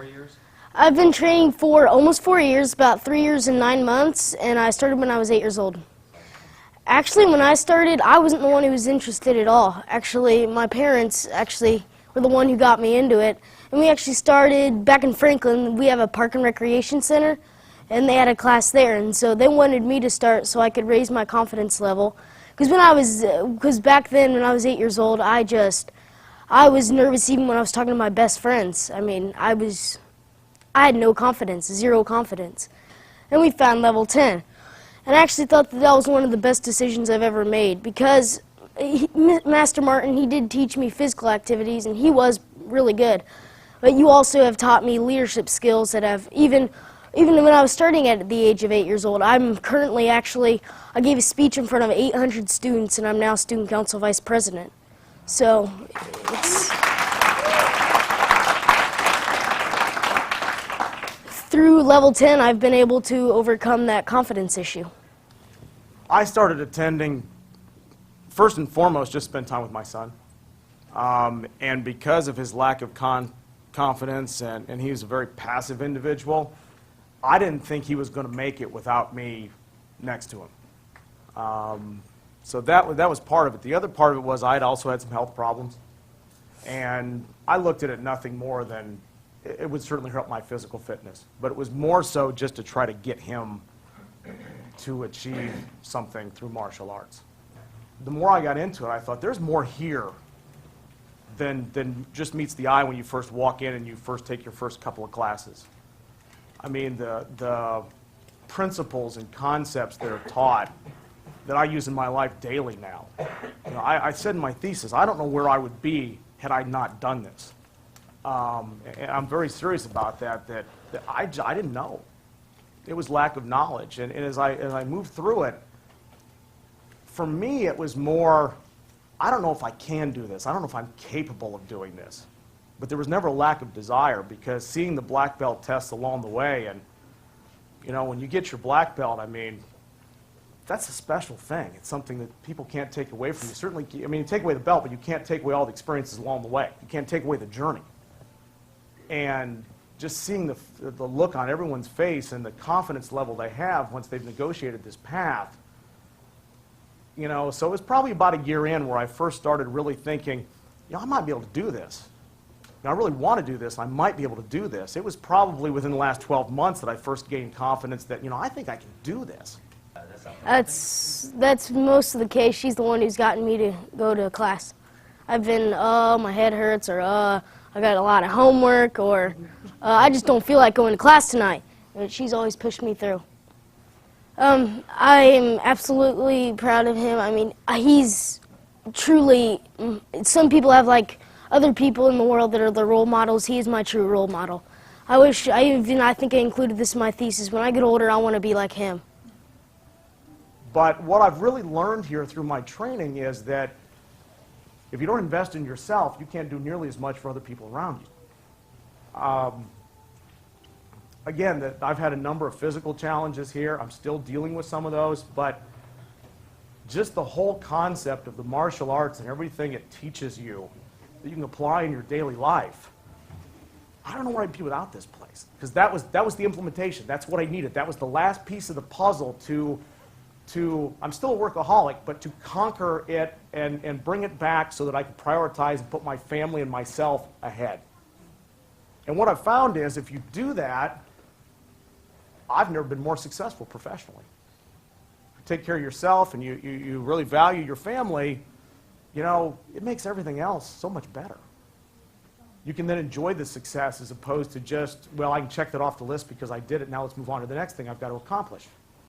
years? I've been training for almost 4 years, about 3 years and 9 months, and I started when I was 8 years old. Actually, when I started, I wasn't the one who was interested at all. Actually, my parents were the one who got me into it. And we actually started back in Franklin. We have a park and recreation center, and they had a class there. And so they wanted me to start so I could raise my confidence level. Because back then, when I was 8 years old, I was nervous even when I was talking to my best friends. I mean, I had no confidence, zero confidence. And we found level 10. And I actually thought that was one of the best decisions I've ever made because Master Martin, he did teach me physical activities, and he was really good. But you also have taught me leadership skills that have, even when I was starting at the age of 8 years old, I'm currently I gave a speech in front of 800 students, and I'm now student council vice president. So, through level 10, I've been able to overcome that confidence issue. I started attending, first and foremost, just spend time with my son. And because of his lack of confidence, and he was a very passive individual, I didn't think he was going to make it without me next to him. So that was part of it. The other part of it was I'd also had some health problems. And I looked at it nothing more than, it would certainly help my physical fitness. But it was more so just to try to get him to achieve something through martial arts. The more I got into it, I thought there's more here than just meets the eye when you first walk in and you first take your first couple of classes. I mean, the principles and concepts that are taught that I use in my life daily now. You know, I said in my thesis, I don't know where I would be had I not done this. And I'm very serious about that I didn't know. It was lack of knowledge. And as I moved through it, for me it was more, I don't know if I can do this. I don't know if I'm capable of doing this. But there was never a lack of desire, because seeing the black belt tests along the way, and you know, when you get your black belt, I mean, that's a special thing. It's something that people can't take away from you. Certainly, I mean, you take away the belt, but you can't take away all the experiences along the way. You can't take away the journey. And just seeing the look on everyone's face and the confidence level they have once they've negotiated this path, you know, so it was probably about a year in where I first started really thinking, you know, I might be able to do this. You know, I really want to do this. I might be able to do this. It was probably within the last 12 months that I first gained confidence that, you know, I think I can do this. That's most of the case. She's the one who's gotten me to go to class. I've been, my head hurts, or I got a lot of homework, or I just don't feel like going to class tonight. And she's always pushed me through. I am absolutely proud of him. I mean, he's truly, some people have like other people in the world that are their role models. He is my true role model. I think I included this in my thesis. When I get older, I want to be like him. But what I've really learned here through my training is that if you don't invest in yourself, you can't do nearly as much for other people around you. Again, I've had a number of physical challenges here. I'm still dealing with some of those, but just the whole concept of the martial arts and everything it teaches you that you can apply in your daily life, I don't know where I'd be without this place, because that was the implementation. That's what I needed. That was the last piece of the puzzle to I'm still a workaholic, but to conquer it and bring it back so that I can prioritize and put my family and myself ahead. And what I've found is if you do that, I've never been more successful professionally. If you take care of yourself and you really value your family, you know, it makes everything else so much better. You can then enjoy the success as opposed to just, well, I can check that off the list because I did it, now let's move on to the next thing I've got to accomplish.